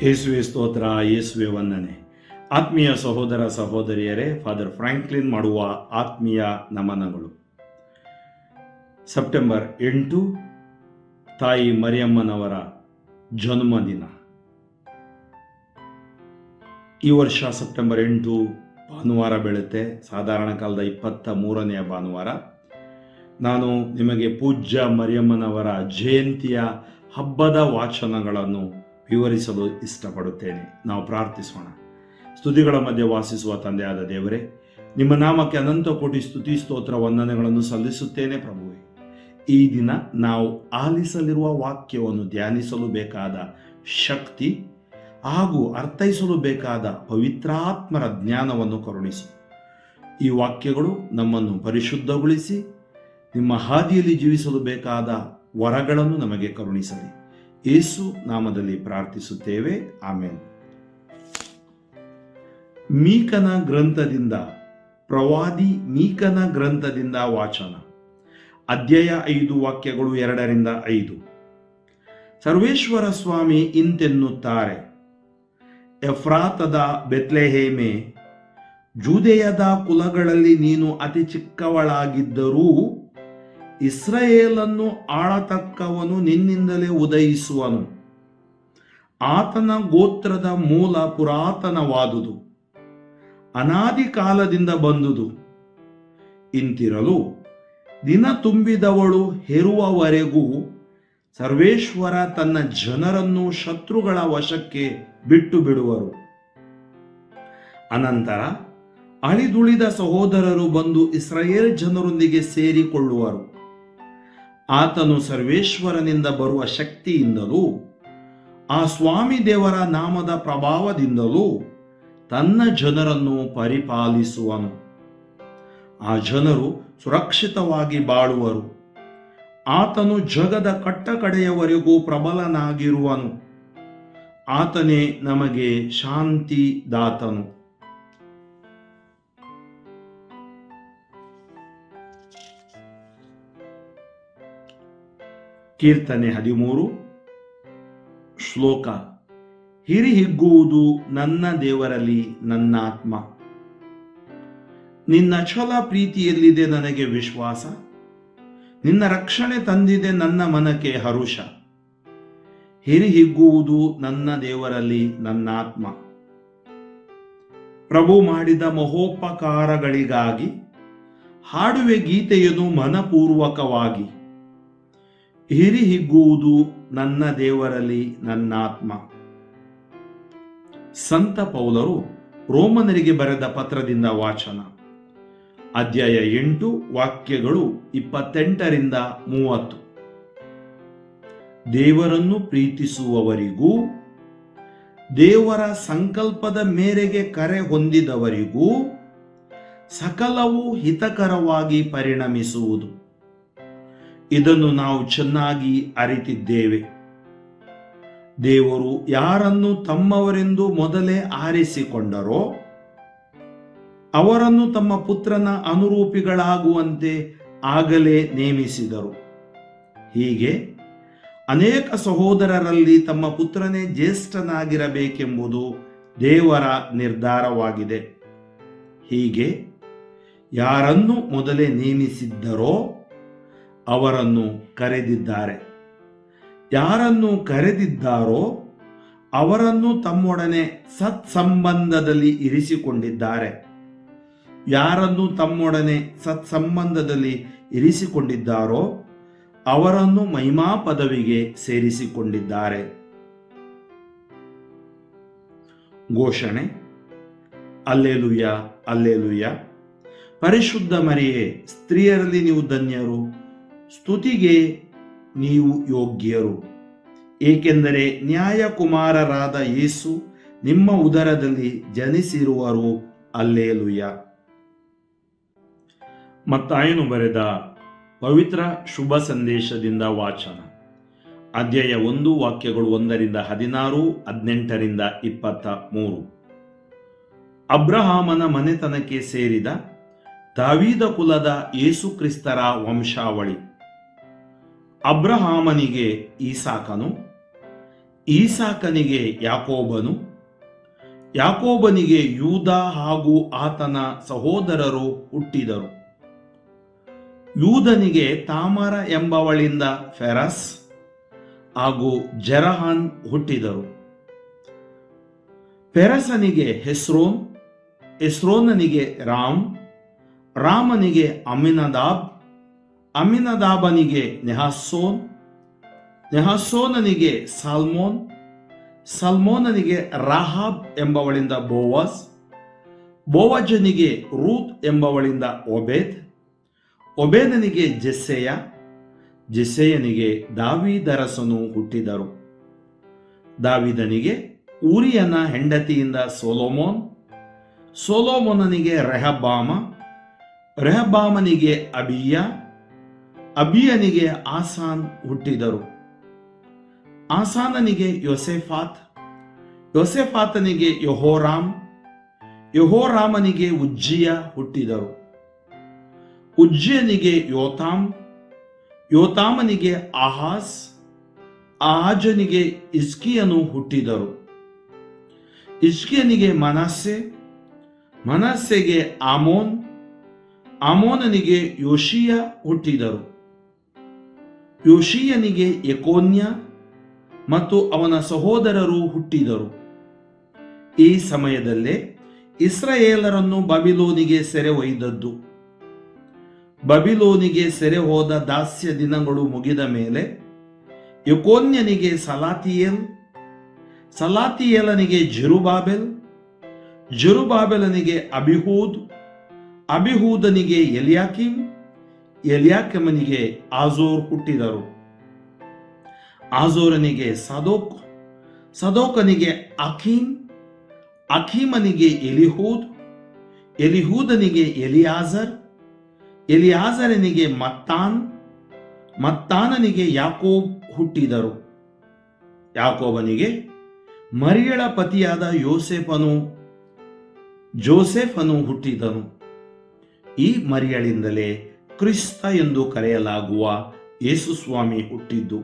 ಯೇಸುವೆ ಸ್ತೋತ್ರ, ಯೇಸುವೆ ವಂದನೆ. ಆತ್ಮೀಯ ಸಹೋದರ ಸಹೋದರಿಯರೇ, ಫಾದರ್ ಫ್ರಾಂಕ್ಲಿನ್ ಮಾಡುವ ಆತ್ಮೀಯ ನಮನಗಳು. ಸೆಪ್ಟೆಂಬರ್ 8 ತಾಯಿ ಮರಿಯಮ್ಮನವರ ಜನ್ಮದಿನ. ಈ ವರ್ಷ ಸೆಪ್ಟೆಂಬರ್ 8 ಭಾನುವಾರ ಬೀಳುತ್ತೆ. ಸಾಧಾರಣ ಕಾಲದ 23ನೆಯ ಭಾನುವಾರ. ನಾನು ನಿಮಗೆ ಪೂಜ್ಯ ಮರಿಯಮ್ಮನವರ ಜಯಂತಿಯ ಹಬ್ಬದ ವಾಚನಗಳನ್ನು ವಿವರಿಸಲು ಇಷ್ಟಪಡುತ್ತೇನೆ. ನಾವು ಪ್ರಾರ್ಥಿಸೋಣ. ಸ್ತುತಿಗಳ ಮಧ್ಯೆ ವಾಸಿಸುವ ತಂದೆಯಾದ ದೇವರೇ, ನಿಮ್ಮ ನಾಮಕ್ಕೆ ಅನಂತ ಕೋಟಿ ಸ್ತುತಿ ಸ್ತೋತ್ರ ವಂದನೆಗಳನ್ನು ಸಲ್ಲಿಸುತ್ತೇನೆ ಪ್ರಭುವೇ. ಈ ದಿನ ನಾವು ಆಲಿಸಲಿರುವ ವಾಕ್ಯವನ್ನು ಧ್ಯಾನಿಸಲು ಬೇಕಾದ ಶಕ್ತಿ ಹಾಗೂ ಅರ್ಥೈಸಲು ಬೇಕಾದ ಪವಿತ್ರಾತ್ಮರ ಜ್ಞಾನವನ್ನು ಕರುಣಿಸು. ಈ ವಾಕ್ಯಗಳು ನಮ್ಮನ್ನು ಪರಿಶುದ್ಧಗೊಳಿಸಿ ನಿಮ್ಮ ಹಾದಿಯಲ್ಲಿ ಜೀವಿಸಲು ಬೇಕಾದ ವರಗಳನ್ನು ನಮಗೆ ಕರುಣಿಸಲಿ. ಯೇಸು ನಾಮದಲ್ಲಿ ಪ್ರಾರ್ಥಿಸುತ್ತೇವೆ, ಆಮೇನ್. ಮೀಕನ ಗ್ರಂಥದಿಂದ, ಪ್ರವಾದಿ ಮೀಕನ ಗ್ರಂಥದಿಂದ ವಾಚನ. ಅಧ್ಯಾಯ 5 ವಾಕ್ಯಗಳು 2-5. ಸರ್ವೇಶ್ವರ ಸ್ವಾಮಿ ಇಂತೆನ್ನುತ್ತಾರೆ, ಎಫ್ರಾತದ ಬೆತ್ಲೆಹೇಮೆ, ಜೂದೆಯದ ಕುಲಗಳಲ್ಲಿ ನೀನು ಅತಿ ಚಿಕ್ಕವಳಾಗಿದ್ದರೂ ಇಸ್ರಾಯೇಲನ್ನು ಆಳತಕ್ಕವನು ನಿನ್ನಿಂದಲೇ ಉದಯಿಸುವನು. ಆತನ ಗೋತ್ರದ ಮೂಲ ಪುರಾತನವಾದುದು, ಅನಾದಿ ಕಾಲದಿಂದ ಬಂದುದು. ಇಂತಿರಲು ದಿನ ತುಂಬಿದವಳು ಹೆರುವವರೆಗೂ ಸರ್ವೇಶ್ವರ ತನ್ನ ಜನರನ್ನು ಶತ್ರುಗಳ ವಶಕ್ಕೆ ಬಿಟ್ಟು ಬಿಡುವರು. ಅನಂತರ ಅಳಿದುಳಿದ ಸಹೋದರರು ಬಂದು ಇಸ್ರಾಯೇಲ್ ಜನರೊಂದಿಗೆ ಸೇರಿಕೊಳ್ಳುವರು. ಆತನು ಸರ್ವೇಶ್ವರನಿಂದ ಬರುವ ಶಕ್ತಿಯಿಂದಲೂ ಆ ಸ್ವಾಮಿ ದೇವರ ನಾಮದ ಪ್ರಭಾವದಿಂದಲೂ ತನ್ನ ಜನರನ್ನು ಪರಿಪಾಲಿಸುವನು. ಆ ಜನರು ಸುರಕ್ಷಿತವಾಗಿ ಬಾಳುವರು. ಆತನು ಜಗದ ಕಟ್ಟಕಡೆಯವರೆಗೂ ಪ್ರಬಲನಾಗಿರುವನು. ಆತನೇ ನಮಗೆ ಶಾಂತಿದಾತನು. ಕೀರ್ತನೆ 13 ಶ್ಲೋಕ. ಹಿರಿಹಿಗ್ಗುವುದು ನನ್ನ ದೇವರಲ್ಲಿ ನನ್ನ ಆತ್ಮ. ನಿನ್ನ ಛಲ ಪ್ರೀತಿಯಲ್ಲಿದೆ ನನಗೆ ವಿಶ್ವಾಸ. ನಿನ್ನ ರಕ್ಷಣೆ ತಂದಿದೆ ನನ್ನ ಮನಕ್ಕೆ ಹರುಷ. ಹಿರಿಹಿಗ್ಗುವುದು ನನ್ನ ದೇವರಲ್ಲಿ ನನ್ನ ಆತ್ಮ. ಪ್ರಭು ಮಾಡಿದ ಮಹೋಪಕಾರಗಳಿಗಾಗಿ ಹಾಡುವೆ ಗೀತೆಯನ್ನು ಮನಪೂರ್ವಕವಾಗಿ. ಹಿರಿಹಿಗ್ಗುವುದು ನನ್ನ ದೇವರಲ್ಲಿ ನನ್ನ ಆತ್ಮ. ಸಂತ ಪೌಲರು ರೋಮನರಿಗೆ ಬರೆದ ಪತ್ರದಿಂದ ವಾಚನ. ಅಧ್ಯಾಯ 8 ವಾಕ್ಯಗಳು 28-30. ದೇವರನ್ನು ಪ್ರೀತಿಸುವವರಿಗೂ ದೇವರ ಸಂಕಲ್ಪದ ಮೇರೆಗೆ ಕರೆ ಹೊಂದಿದವರಿಗೂ ಸಕಲವೂ ಹಿತಕರವಾಗಿ ಪರಿಣಮಿಸುವುದು. ಇದನ್ನು ನಾವು ಚೆನ್ನಾಗಿ ಅರಿತಿದ್ದೇವೆ. ದೇವರು ಯಾರನ್ನು ತಮ್ಮವರೆಂದು ಮೊದಲೇ ಆರಿಸಿಕೊಂಡರೋ ಅವರನ್ನು ತಮ್ಮ ಪುತ್ರನ ಅನುರೂಪಿಗಳಾಗುವಂತೆ ಆಗಲೇ ನೇಮಿಸಿದರು. ಹೀಗೆ ಅನೇಕ ಸಹೋದರರಲ್ಲಿ ತಮ್ಮ ಪುತ್ರನೇ ಜ್ಯೇಷ್ಠನಾಗಿರಬೇಕೆಂಬುದು ದೇವರ ನಿರ್ಧಾರವಾಗಿದೆ. ಹೀಗೆ ಯಾರನ್ನು ಮೊದಲೇ ನೇಮಿಸಿದ್ದರೋ ಅವರನ್ನು ಕರೆದಿದ್ದಾರೆ. ಯಾರನ್ನು ಕರೆದಿದ್ದಾರೋ ಅವರನ್ನು ತಮ್ಮೊಡನೆ ಸತ್ಸಂಬಂಧದಲ್ಲಿ ಇರಿಸಿಕೊಂಡಿದ್ದಾರೆ. ಯಾರನ್ನು ತಮ್ಮೊಡನೆ ಸತ್ಸಂಬಂಧದಲ್ಲಿ ಇರಿಸಿಕೊಂಡಿದ್ದಾರೋ ಅವರನ್ನು ಮಹಿಮಾ ಪದವಿಗೆ ಸೇರಿಸಿಕೊಂಡಿದ್ದಾರೆ. ಘೋಷಣೆ. ಅಲ್ಲೇಲುಯ್ಯ, ಅಲ್ಲೇಲುಯ್ಯ. ಪರಿಶುದ್ಧ ಮರಿಯೇ, ಸ್ತ್ರೀಯರಲ್ಲಿ ನೀವು ಧನ್ಯರು, ಸ್ತುತಿಗೆ ನೀವು ಯೋಗ್ಯರು, ಏಕೆಂದರೆ ನ್ಯಾಯಕುಮಾರರಾದ ಯೇಸು ನಿಮ್ಮ ಉದರದಲ್ಲಿ ಜನಿಸಿರುವರು. ಅಲ್ಲೇಲುಯ್ಯ. ಮತ್ತಾಯನು ಬರೆದ ಪವಿತ್ರ ಶುಭ ಸಂದೇಶದಿಂದ ವಾಚನ. ಅಧ್ಯಾಯ 1 ವಾಕ್ಯಗಳು 1-16, 18-23. ಅಬ್ರಹಾಮನ ಮನೆತನಕ್ಕೆ ಸೇರಿದ ದಾವೀದ ಕುಲದ ಯೇಸು ಕ್ರಿಸ್ತರ ವಂಶಾವಳಿ. ಅಬ್ರಹಾಮನಿಗೆ ಈಸಾಕನು, ಈಸಾಕನಿಗೆ ಯಾಕೋಬನು, ಯಾಕೋಬನಿಗೆ ಯೂದ ಹಾಗೂ ಆತನ ಸಹೋದರರು ಹುಟ್ಟಿದರು. ಯೂದನಿಗೆ ತಾಮಾರ ಎಂಬವಳಿಂದ ಫೆರಸ್ ಹಾಗೂ ಜೆರಹಾನ್ ಹುಟ್ಟಿದರು. ಫೆರಸನಿಗೆ ಹೆಸ್ರೋನ್, ಹೆಸ್ರೋನನಿಗೆ ರಾಮ್, ರಾಮನಿಗೆ ಅಮಿನದಾಬ್, ಅಮಿನದಾಬನಿಗೆ ನೆಹಸೋನ್, ನೆಹಸೋನನಿಗೆ ಸಾಲ್ಮೋನ್, ಸಲ್ಮೋನನಿಗೆ ರಾಹಾಬ್ ಎಂಬವಳಿಂದ ಬೋವಸ್, ಬೋವಜನಿಗೆ ರೂತ್ ಎಂಬವಳಿಂದ ಒಬೇದ್, ಒಬೇದನಿಗೆ ಜೆಸ್ಸೆಯ, ಜೆಸ್ಸೆಯನಿಗೆ ದಾವೀದರಸನು ಹುಟ್ಟಿದರು. ದಾವೀದನಿಗೆ ಊರಿಯನ ಹೆಂಡತಿಯಿಂದ ಸೊಲೊಮೋನ್, ಸೊಲೊಮೋನನಿಗೆ ರೆಹಬ್ಬಾಮ, ರೆಹಬ್ಬಾಮನಿಗೆ ಅಬಿಯ, ಅಬಿಯನಿಗೆ ಆಸಾನ್ ಹುಟ್ಟಿದರು. ಆಸಾನನಿಗೆ ಯೋಸೆಫಾತ್, ಯೋಸೆಫಾತನಿಗೆ ಯೆಹೋರಾಮ್, ಯೆಹೋರಾಮನಿಗೆ ಉಜ್ಜಿಯ ಹುಟ್ಟಿದರು. ಉಜ್ಜಿಯನಿಗೆ ಯೋತಾಮ್, ಯೋತಾಮನಿಗೆ ಆಹಾಸ್, ಆಹಾಜನಿಗೆ ಇಸ್ಕಿಯನು ಹುಟ್ಟಿದರು. ಇಸ್ಕಿಯನಿಗೆ ಮನಸ್ಸೆ, ಮನಸ್ಸೆಗೆ ಆಮೋನ್, ಆಮೋನನಿಗೆ ಯೋಷಿಯ ಹುಟ್ಟಿದರು. ಯೋಷಿಯನಿಗೆ ಯೆಕೋನ್ಯ ಮತ್ತು ಅವನ ಸಹೋದರರು ಹುಟ್ಟಿದರು. ಈ ಸಮಯದಲ್ಲೇ ಇಸ್ರಾಯೇಲರನ್ನು ಬಬಿಲೋನಿಗೆ ಸೆರೆ ಒಯ್ದದ್ದು. ಬಬಿಲೋನಿಗೆ ಸೆರೆ ಹೋದ ದಾಸ್ಯ ದಿನಗಳು ಮುಗಿದ ಮೇಲೆ ಯೆಕೋನ್ಯನಿಗೆ ಸಲಾತಿಯೇಲ್, ಸಲಾತಿಯೇಲನಿಗೆ ಜೆರುಬಾಬೆಲ್, ಜೆರುಬಾಬೆಲನಿಗೆ ಅಬಿಹೂದ್, ಅಬಿಹೂದನಿಗೆ ಎಲಿಯಾಕಿಮ್, ಎಲಿಯಾಕಿಮನಿಗೆ ಆಜೋರ್ ಹುಟ್ಟಿದರು. ಆಜೋರನಿಗೆ ಸದೋಕ್, ಸದೋಕನಿಗೆ ಅಖೀಮ್, ಅಖೀಮನಿಗೆ ಎಲಿಹೂದ್, ಎಲಿಹೂದನಿಗೆ ಎಲಿಯಾಜರ್, ಎಲಿಯಾಜರನಿಗೆ ಮತ್ತಾನ್, ಮತ್ತಾನನಿಗೆ ಯಾಕೋಬ್ ಹುಟ್ಟಿದರು. ಯಾಕೋಬನಿಗೆ ಮರಿಯಳ ಪತಿಯಾದ ಜೋಸೆಫನು ಹುಟ್ಟಿದನು. ಈ ಮರಿಯಳಿಂದಲೇ ಕ್ರಿಸ್ತ ಎಂದು ಕರೆಯಲಾಗುವ ಯೇಸುಸ್ವಾಮಿ ಹುಟ್ಟಿದ್ದು.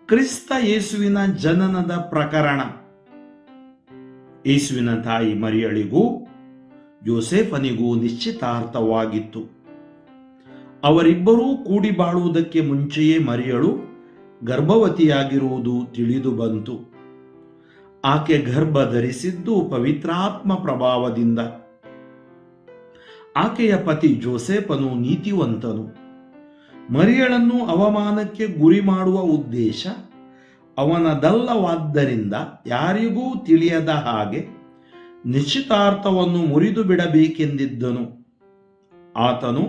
ಕ್ರಿಸ್ತ ಯೇಸುವಿನ ಜನನದ ಪ್ರಕರಣ. ಯೇಸುವಿನ ತಾಯಿ ಮರಿಯಳಿಗೂ ಯೋಸೇಫನಿಗೂ ನಿಶ್ಚಿತಾರ್ಥವಾಗಿತ್ತು. ಅವರಿಬ್ಬರೂ ಕೂಡಿ ಬಾಳುವುದಕ್ಕೆ ಮುಂಚೆಯೇ ಮರಿಯಳು ಗರ್ಭವತಿಯಾಗಿರುವುದು ತಿಳಿದು ಬಂತು. ಆಕೆ ಗರ್ಭ ಧರಿಸಿದ್ದು ಪವಿತ್ರಾತ್ಮ ಪ್ರಭಾವದಿಂದ. ಆಕೆಯ ಪತಿ ಜೋಸೆಫನು ನೀತಿವಂತನು. ಮರಿಯಳನ್ನು ಅವಮಾನಕ್ಕೆ ಗುರಿ ಮಾಡುವ ಉದ್ದೇಶ ಅವನದಲ್ಲವಾದ್ದರಿಂದ ಯಾರಿಗೂ ತಿಳಿಯದ ಹಾಗೆ ನಿಶ್ಚಿತಾರ್ಥವನ್ನು ಮುರಿದು ಬಿಡಬೇಕೆಂದಿದ್ದನು. ಆತನು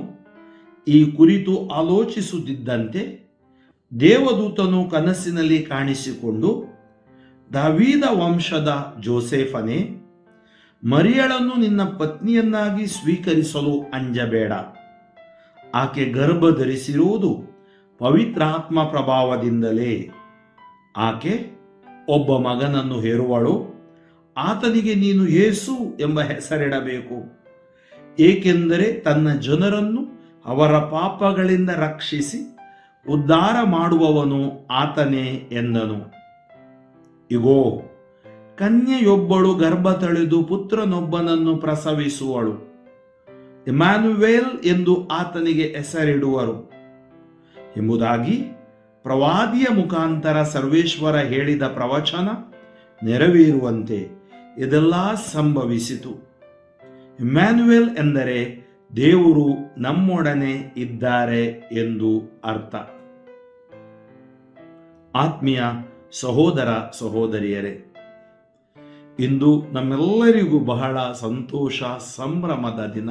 ಈ ಕುರಿತು ಆಲೋಚಿಸುತ್ತಿದ್ದಂತೆ ದೇವದೂತನು ಕನಸಿನಲ್ಲಿ ಕಾಣಿಸಿಕೊಂಡು, ದಾವೀದ ವಂಶದ ಜೋಸೆಫನೇ, ಮರಿಯಳನ್ನು ನಿನ್ನ ಪತ್ನಿಯನ್ನಾಗಿ ಸ್ವೀಕರಿಸಲು ಅಂಜಬೇಡ. ಆಕೆ ಗರ್ಭ ಧರಿಸಿರುವುದು ಪವಿತ್ರಾತ್ಮ ಪ್ರಭಾವದಿಂದಲೇ. ಆಕೆ ಒಬ್ಬ ಮಗನನ್ನು ಹೆರುವಳು. ಆತನಿಗೆ ನೀನು ಯೇಸು ಎಂಬ ಹೆಸರಿಡಬೇಕು, ಏಕೆಂದರೆ ತನ್ನ ಜನರನ್ನು ಅವರ ಪಾಪಗಳಿಂದ ರಕ್ಷಿಸಿ ಉದ್ಧಾರ ಮಾಡುವವನು ಆತನೇ ಎಂದನು. ಇಗೋ, ಕನ್ಯೆಯೊಬ್ಬಳು ಗರ್ಭ ತಳೆದು ಪುತ್ರನೊಬ್ಬನನ್ನು ಪ್ರಸವಿಸುವಳು. ಇಮ್ಯಾನುವೇಲ್ ಎಂದು ಆತನಿಗೆ ಹೆಸರಿಡುವರು ಎಂಬುದಾಗಿ ಪ್ರವಾದಿಯ ಮುಖಾಂತರ ಸರ್ವೇಶ್ವರ ಹೇಳಿದ ಪ್ರವಚನ ನೆರವೇರುವಂತೆ ಇದೆಲ್ಲ ಸಂಭವಿಸಿತು. ಇಮ್ಯಾನುವೇಲ್ ಎಂದರೆ ದೇವರು ನಮ್ಮೊಡನೆ ಇದ್ದಾರೆ ಎಂದು ಅರ್ಥ. ಆತ್ಮೀಯ ಸಹೋದರ ಸಹೋದರಿಯರೇ, ಇಂದು ನಮ್ಮೆಲ್ಲರಿಗೂ ಬಹಳ ಸಂತೋಷ ಸಂಭ್ರಮದ ದಿನ.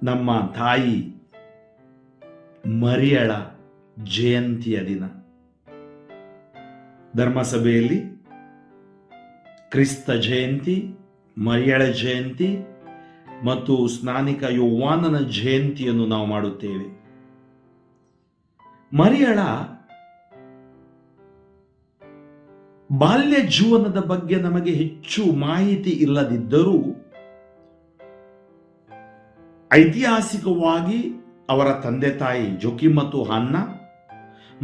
ನಮ್ಮ ತಾಯಿ ಮರಿಯಳ ಜಯಂತಿಯ ದಿನ. ಧರ್ಮಸಭೆಯಲ್ಲಿ ಕ್ರಿಸ್ತ ಜಯಂತಿ, ಮರಿಯಳ ಜಯಂತಿ ಮತ್ತು ಸ್ನಾನಿಕ ಯೋವಾನನ ಜಯಂತಿಯನ್ನು ನಾವು ಮಾಡುತ್ತೇವೆ. ಮರಿಯಳ ಬಾಲ್ಯ ಜೀವನದ ಬಗ್ಗೆ ನಮಗೆ ಹೆಚ್ಚು ಮಾಹಿತಿ ಇಲ್ಲದಿದ್ದರೂ ಐತಿಹಾಸಿಕವಾಗಿ ಅವರ ತಂದೆ ತಾಯಿ ಜೋಕಿಮ್ ಮತ್ತು ಹನ್ನ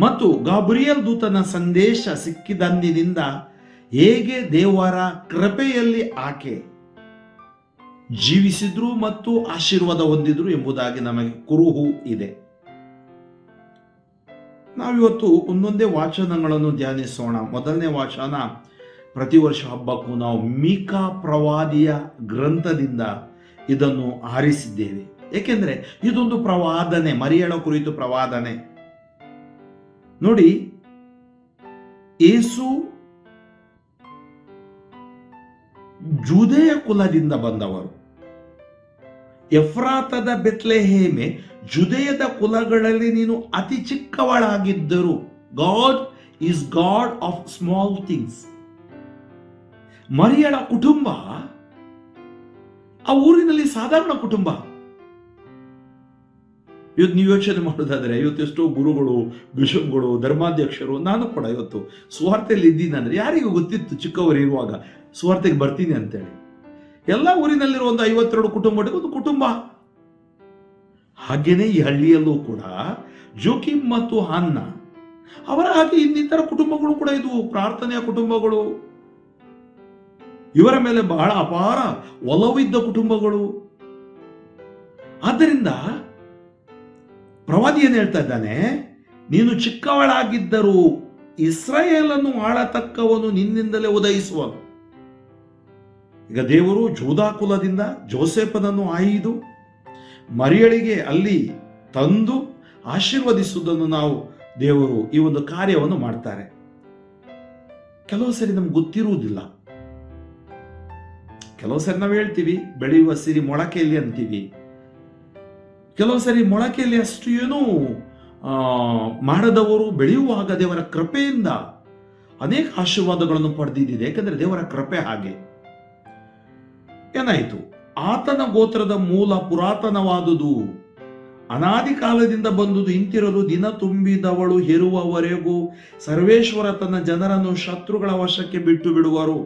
ಮತ್ತು ಗಾಬ್ರಿಯಲ್ ದೂತನ ಸಂದೇಶ ಸಿಕ್ಕಿದಂದಿನಿಂದ ಹೇಗೆ ದೇವರ ಕೃಪೆಯಲ್ಲಿ ಆಕೆ ಜೀವಿಸಿದ್ರು ಮತ್ತು ಆಶೀರ್ವಾದ ಹೊಂದಿದ್ರು ಎಂಬುದಾಗಿ ನಮಗೆ ಕುರುಹು ಇದೆ. ನಾವಿವತ್ತು ಒಂದೊಂದೇ ವಾಚನಗಳನ್ನು ಧ್ಯಾನಿಸೋಣ. ಮೊದಲನೇ ವಾಚನ, ಪ್ರತಿ ವರ್ಷ ಹಬ್ಬಕ್ಕೂ ನಾವು ಮೀಕಾ ಪ್ರವಾದಿಯ ಗ್ರಂಥದಿಂದ ಇದನ್ನು ಆರಿಸಿದ್ದೇವೆ. ಏಕೆಂದರೆ ಇದೊಂದು ಪ್ರವಾದನೆ, ಮರಿಯಳ ಕುರಿತು ಪ್ರವಾದನೆ. ನೋಡಿ, ಯೇಸು ಜೂದೆಯ ಕುಲದಿಂದ ಬಂದವರು. ಎಫ್ರಾತದ ಬೆತ್ಲೆಹೇಮೆ, ಜುದೆಯದ ಕುಲಗಳಲ್ಲಿ ನೀನು ಅತಿ ಚಿಕ್ಕವಳಾಗಿದ್ದರು. God is God of small things. ಮರಿಯಳ ಕುಟುಂಬ ಆ ಊರಿನಲ್ಲಿ ಸಾಧಾರಣ ಕುಟುಂಬ. ಇವತ್ತು ನೀವು ಯೋಚನೆ ಮಾಡೋದಾದ್ರೆ, ಇವತ್ತು ಎಷ್ಟೋ ಗುರುಗಳು, ಬಿಷಪ್ಗಳು, ಧರ್ಮಾಧ್ಯಕ್ಷರು, ನಾನು ಕೂಡ ಇವತ್ತು ಸುವಾರ್ತೆಯಲ್ಲಿ ಇದ್ದೀನಿ ಅಂದ್ರೆ ಯಾರಿಗೂ ಗೊತ್ತಿತ್ತು ಚಿಕ್ಕವರು ಇರುವಾಗ ಸುವಾರ್ತೆಗೆ ಬರ್ತೀನಿ ಅಂತೇಳಿ. ಎಲ್ಲ ಊರಿನಲ್ಲಿರುವ ಒಂದು 52 ಕುಟುಂಬಗಳಿಗೆ ಒಂದು ಕುಟುಂಬ. ಹಾಗೇನೆ ಈ ಹಳ್ಳಿಯಲ್ಲೂ ಕೂಡ ಜೋಕಿಮ್ ಮತ್ತು ಹಾನ್ನ ಅವರ ಹಾಗೆ ಇನ್ನಿತರ ಕುಟುಂಬಗಳು ಕೂಡ ಇದ್ವು, ಪ್ರಾರ್ಥನೆಯ ಕುಟುಂಬಗಳು. ಇವರ ಮೇಲೆ ಬಹಳ ಅಪಾರ ಒಲವಿದ್ದ ಕುಟುಂಬಗಳು. ಆದ್ದರಿಂದ ಪ್ರವಾದಿ ಏನು ಹೇಳ್ತಾ ಇದ್ದಾನೆ, ನೀನು ಚಿಕ್ಕವಳಾಗಿದ್ದರೂ ಇಸ್ರಾಯೇಲನ್ನು ಆಳತಕ್ಕವನು ನಿನ್ನಿಂದಲೇ ಉದಯಿಸುವನು. ಈಗ ದೇವರು ಜೂದಾ ಕುಲದಿಂದ ಜೋಸೆಫನನ್ನು ಆಯ್ದು ಮರಿಯಳಿಗೆ ಅಲ್ಲಿ ತಂದು ಆಶೀರ್ವದಿಸುವುದನ್ನು ನಾವು ದೇವರು ಈ ಒಂದು ಕಾರ್ಯವನ್ನು ಮಾಡ್ತಾರೆ. ಕೆಲವು ಸರಿ ನಮ್ಗೆ ಗೊತ್ತಿರುವುದಿಲ್ಲ. ಕೆಲವು ಸರಿ ನಾವು ಹೇಳ್ತೀವಿ ಬೆಳೆಯುವ ಸಿರಿ ಮೊಳಕೆಯಲ್ಲಿ ಅಂತೀವಿ. ಕೆಲವು ಸರಿ ಮೊಳಕೆಯಲ್ಲಿ ಅಷ್ಟು ಏನೂ ಮಾಡದವರು ಬೆಳೆಯುವಾಗ ದೇವರ ಕೃಪೆಯಿಂದ ಅನೇಕ ಆಶೀರ್ವಾದಗಳನ್ನು ಪಡೆದಿದ್ದಿದೆ. ಯಾಕಂದ್ರೆ ದೇವರ ಕೃಪೆ ಹಾಗೆ. ಏನಾಯಿತು, ಆತನ ಗೋತ್ರದ ಮೂಲ ಪುರಾತನವಾದುದು, ಅನಾದಿ ಕಾಲದಿಂದ ಬಂದುದು, ಇಂತಿರಲು ದಿನ ತುಂಬಿದವಳು ಹೆರುವವರೆಗೂ ಸರ್ವೇಶ್ವರ ತನ್ನ ಜನರನ್ನು ಶತ್ರುಗಳ ವಶಕ್ಕೆ ಬಿಟ್ಟು ಬಿಡುವರು.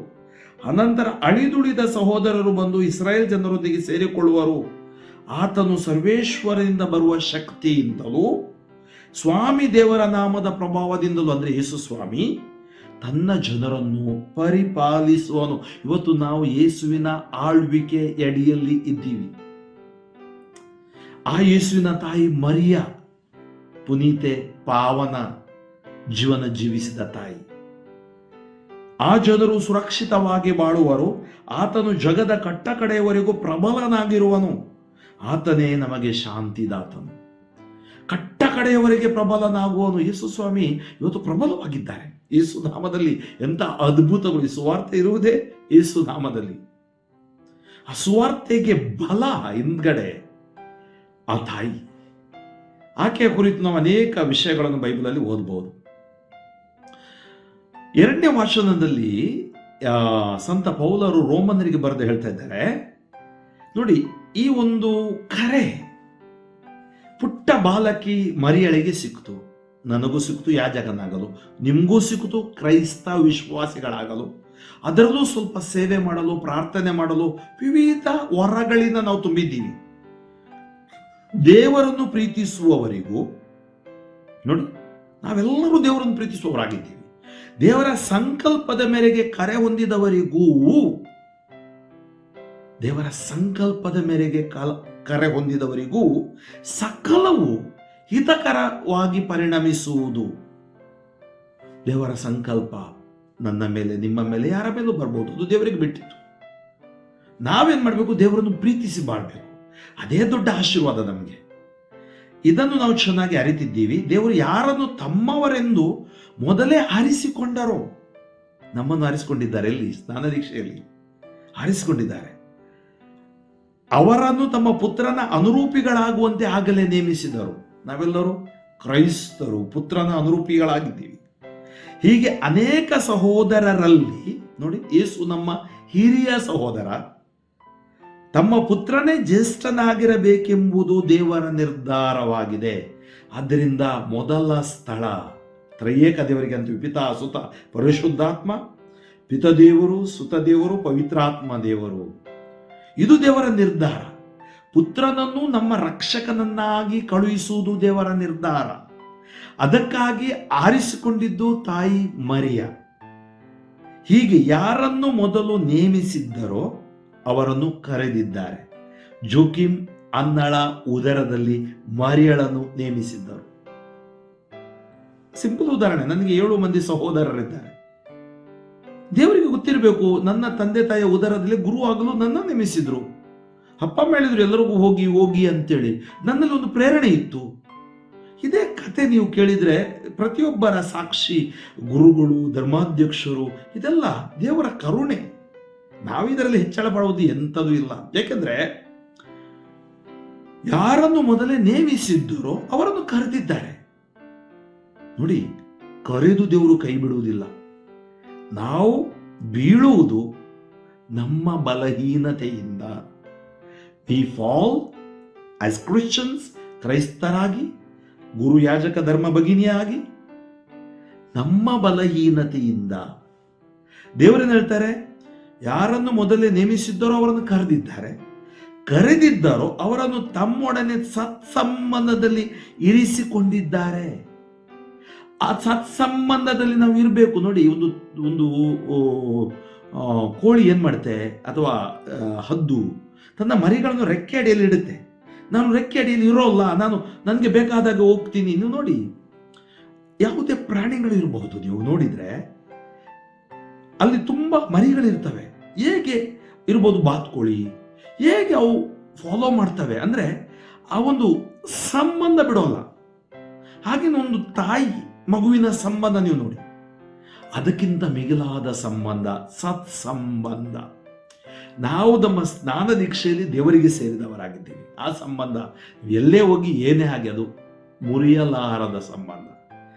ಅನಂತರ ಅಳಿದುಳಿದ ಸಹೋದರರು ಬಂದು ಇಸ್ರಾಯೇಲ್ ಜನರೊಂದಿಗೆ ಸೇರಿಕೊಳ್ಳುವರು. ಆತನು ಸರ್ವೇಶ್ವರನಿಂದ ಬರುವ ಶಕ್ತಿಯಿಂದಲೂ ಸ್ವಾಮಿ ದೇವರ ನಾಮದ ಪ್ರಭಾವದಿಂದಲೂ, ಅಂದ್ರೆ ಯೇಸು ಸ್ವಾಮಿ ತನ್ನ ಜನರನ್ನು ಪರಿಪಾಲಿಸುವನು. ಇವತ್ತು ನಾವು ಯೇಸುವಿನ ಆಳ್ವಿಕೆ ಅಡಿಯಲ್ಲಿ ಇದ್ದೀವಿ. ಆ ಯೇಸುವಿನ ತಾಯಿ ಮರಿಯ ಪುನೀತೆ, ಪಾವನ ಜೀವನ ಜೀವಿಸಿದ ತಾಯಿ. ಆ ಜನರು ಸುರಕ್ಷಿತವಾಗಿ ಬಾಳುವರು. ಆತನು ಜಗದ ಕಟ್ಟಕಡೆಯವರೆಗೂ ಪ್ರಬಲನಾಗಿರುವನು. ಆತನೇ ನಮಗೆ ಶಾಂತಿದಾತನು. ಕಟ್ಟ ಕಡೆಯವರೆಗೆ ಪ್ರಬಲನಾಗುವನು. ಯೇಸು ಸ್ವಾಮಿ ಇವತ್ತು ಪ್ರಬಲವಾಗಿದ್ದಾರೆ. ಯೇಸು ನಾಮದಲ್ಲಿ ಎಂತ ಅದ್ಭುತಗಳು. ಸುವಾರ್ತೆ ಇರುವುದೇ ಯೇಸು ನಾಮದಲ್ಲಿ. ಆ ಸುವಾರ್ತೆಗೆ ಬಲ ಹಿಂದ್ಗಡೆ ಆ ತಾಯಿ. ಆಕೆಯ ಕುರಿತು ನಾವು ಅನೇಕ ವಿಷಯಗಳನ್ನು ಬೈಬಲಲ್ಲಿ ಓದಬಹುದು. 2ನೇ ವಾಚನದಲ್ಲಿ ಸಂತ ಪೌಲರು ರೋಮನರಿಗೆ ಬರೆದು ಹೇಳ್ತಾ ಇದ್ದಾರೆ, ನೋಡಿ, ಈ ಒಂದು ಕರೆ ಪುಟ್ಟ ಬಾಲಕಿ ಮರಿಯಳಿಗೆ ಸಿಕ್ತು, ನನಗೂ ಸಿಕ್ತು, ಯಾಜಕನಾಗಲು, ನಿಮಗೂ ಸಿಕ್ತು, ಕ್ರೈಸ್ತ ವಿಶ್ವಾಸಿಗಳಾಗಲು, ಅದರಲ್ಲೂ ಸ್ವಲ್ಪ ಸೇವೆ ಮಾಡಲು, ಪ್ರಾರ್ಥನೆ ಮಾಡಲು, ವಿವಿಧ ವರಗಳಿಂದ ನಾವು ತುಂಬಿದ್ದೀವಿ. ದೇವರನ್ನು ಪ್ರೀತಿಸುವವರಿಗೂ, ನೋಡಿ, ನಾವೆಲ್ಲರೂ ದೇವರನ್ನು ಪ್ರೀತಿಸುವವರಾಗಿದ್ದೀವಿ. ದೇವರ ಸಂಕಲ್ಪದ ಮೇರೆಗೆ ಕರೆ ಹೊಂದಿದವರಿಗೂ, ದೇವರ ಸಂಕಲ್ಪದ ಮೇರೆಗೆ ಕರೆ ಹೊಂದಿದವರಿಗೂ ಸಕಲವು ಹಿತಕರವಾಗಿ ಪರಿಣಮಿಸುವುದು. ದೇವರ ಸಂಕಲ್ಪ ನನ್ನ ಮೇಲೆ, ನಿಮ್ಮ ಮೇಲೆ, ಯಾರ ಮೇಲೂ ಬರ್ಬೋದು. ಅದು ದೇವರಿಗೆ ಬಿಟ್ಟಿತ್ತು. ನಾವೇನ್ ಮಾಡಬೇಕು? ದೇವರನ್ನು ಪ್ರೀತಿಸಿ ಬಾಳ್ಬೇಕು. ಅದೇ ದೊಡ್ಡ ಆಶೀರ್ವಾದ ನಮಗೆ. ಇದನ್ನು ನಾವು ಚೆನ್ನಾಗಿ ಅರಿತಿದ್ದೀವಿ. ದೇವರು ಯಾರನ್ನು ತಮ್ಮವರೆಂದು ಮೊದಲೇ ಆರಿಸಿಕೊಂಡರೋ, ನಮ್ಮನ್ನು ಆರಿಸಿಕೊಂಡಿದ್ದಾರೆ. ಎಲ್ಲಿ? ಸ್ನಾನ ದೀಕ್ಷೆಯಲ್ಲಿ ಆರಿಸಿಕೊಂಡಿದ್ದಾರೆ. ಅವರನ್ನು ತಮ್ಮ ಪುತ್ರನ ಅನುರೂಪಿಗಳಾಗುವಂತೆ ಆಗಲೇ ನೇಮಿಸಿದರು. ನಾವೆಲ್ಲರೂ ಕ್ರೈಸ್ತರು, ಪುತ್ರನ ಅನುರೂಪಿಗಳಾಗಿದ್ದೀವಿ. ಹೀಗೆ ಅನೇಕ ಸಹೋದರರಲ್ಲಿ ನೋಡಿ, ಯೇಸು ನಮ್ಮ ಹಿರಿಯ ಸಹೋದರ, ತಮ್ಮ ಪುತ್ರನೇ ಜ್ಯೇಷ್ಠನಾಗಿರಬೇಕೆಂಬುದು ದೇವರ ನಿರ್ಧಾರವಾಗಿದೆ. ಆದ್ದರಿಂದ ಮೊದಲ ಸ್ಥಳ ತ್ರಯೇಕ ದೇವರಿಗೆ ಅಂತೀವಿ. ಪಿತಾ, ಸುತ, ಪರಿಶುದ್ಧಾತ್ಮ. ಪಿತದೇವರು, ಸುತದೇವರು, ಪವಿತ್ರಾತ್ಮ ದೇವರು. ಇದು ದೇವರ ನಿರ್ಧಾರ. ಪುತ್ರನನ್ನು ನಮ್ಮ ರಕ್ಷಕನನ್ನಾಗಿ ಕಳುಹಿಸುವುದು ದೇವರ ನಿರ್ಧಾರ. ಅದಕ್ಕಾಗಿ ಆರಿಸಿಕೊಂಡಿದ್ದು ತಾಯಿ ಮರಿಯ. ಹೀಗೆ ಯಾರನ್ನು ಮೊದಲು ನೇಮಿಸಿದ್ದರೋ ಅವರನ್ನು ಕರೆದಿದ್ದಾರೆ. ಜೋಕಿಮ್ ಅನ್ನಳ ಉದರದಲ್ಲಿ ಮರಿಯಳನ್ನು ನೇಮಿಸಿದ್ದರು. ಸಿಂಪಲ್ ಉದಾಹರಣೆ, ನನಗೆ 7 ಮಂದಿ ಸಹೋದರರಿದ್ದಾರೆ. ದೇವರಿಗೆ ಗೊತ್ತಿರಬೇಕು, ನನ್ನ ತಂದೆ ತಾಯಿಯ ಉದರದಲ್ಲಿ ಗುರು ಆಗಲು ನನ್ನ ನೇಮಿಸಿದ್ರು. ಅಪ್ಪ ಹೇಳಿದ್ರು ಎಲ್ಲರಿಗೂ ಹೋಗಿ ಹೋಗಿ ಅಂತೇಳಿ. ನನ್ನಲ್ಲಿ ಒಂದು ಪ್ರೇರಣೆ ಇತ್ತು. ಇದೇ ಕತೆ ನೀವು ಕೇಳಿದ್ರೆ ಪ್ರತಿಯೊಬ್ಬರ ಸಾಕ್ಷಿ, ಗುರುಗಳು, ಧರ್ಮಾಧ್ಯಕ್ಷರು, ಇದೆಲ್ಲ ದೇವರ ಕರುಣೆ. ನಾವಿದರಲ್ಲಿ ಹೆಚ್ಚಳ ಪಡುವುದು ಎಂಥದೂ ಇಲ್ಲ. ಯಾಕೆಂದ್ರೆ ಯಾರನ್ನು ಮೊದಲೇ ನೇಮಿಸಿದ್ದರೋ ಅವರನ್ನು ಕರೆದಿದ್ದಾರೆ. ನೋಡಿ, ಕರೆದು ದೇವರು ಕೈ ಬಿಡುವುದಿಲ್ಲ. ನಾವು ಬೀಳುವುದು ನಮ್ಮ ಬಲಹೀನತೆಯಿಂದ. ವಿ ಫಾಲ್ ಆಸ್ ಕ್ರಿಶ್ಚಿಯನ್ಸ್, ಕ್ರೈಸ್ತರಾಗಿ, ಗುರು ಯಾಜಕ ಧರ್ಮ ಭಗಿನಿಯಾಗಿ, ನಮ್ಮ ಬಲಹೀನತೆಯಿಂದ. ದೇವರೇನು ಹೇಳ್ತಾರೆ? ಯಾರನ್ನು ಮೊದಲೇ ನೇಮಿಸಿದ್ದರೋ ಅವರನ್ನು ಕರೆದಿದ್ದಾರೆ, ಕರೆದಿದ್ದಾರೋ ಅವರನ್ನು ತಮ್ಮೊಡನೆ ಸತ್ಸಂಬಂಧದಲ್ಲಿ ಇರಿಸಿಕೊಂಡಿದ್ದಾರೆ. ಆ ಸತ್ಸಂಬಂಧದಲ್ಲಿ ನಾವು ಇರಬೇಕು. ನೋಡಿ, ಒಂದು ಕೋಳಿ ಏನ್ ಮಾಡುತ್ತೆ, ಅಥವಾ ಹದ್ದು ತನ್ನ ಮರಿಗಳನ್ನು ರೆಕ್ಕೆ ಅಡಿಯಲ್ಲಿ ಇಡುತ್ತೆ. ನಾನು ರೆಕ್ಕೆ ಅಡಿಯಲ್ಲಿ ಇರೋಲ್ಲ, ನನಗೆ ಬೇಕಾದಾಗ ಹೋಗ್ತೀನಿ. ನೀವು ನೋಡಿ, ಯಾವುದೇ ಪ್ರಾಣಿಗಳು ಇರಬಹುದು, ನೀವು ನೋಡಿದ್ರೆ ಅಲ್ಲಿ ತುಂಬಾ ಮರಿಗಳಿರ್ತವೆ. ಹೇಗೆ ಇರ್ಬೋದು ಬಾತುಕೋಳಿ, ಹೇಗೆ ಅವು ಫಾಲೋ ಮಾಡ್ತವೆ ಅಂದ್ರೆ ಆ ಒಂದು ಸಂಬಂಧ ಬಿಡೋಲ್ಲ. ಹಾಗೆ ಒಂದು ತಾಯಿ ಮಗುವಿನ ಸಂಬಂಧ ನೀವು ನೋಡಿ, ಅದಕ್ಕಿಂತ ಮಿಗಿಲಾದ ಸಂಬಂಧ ಸತ್ಸಂಬಂಧ. ನಾವು ನಮ್ಮ ಸ್ನಾನ ದೀಕ್ಷೆಯಲ್ಲಿ ದೇವರಿಗೆ ಸೇರಿದವರಾಗಿದ್ದೀವಿ. ಆ ಸಂಬಂಧ ಎಲ್ಲೇ ಹೋಗಿ ಏನೇ ಹಾಗೆ ಅದು ಮುರಿಯಲಾರದ ಸಂಬಂಧ.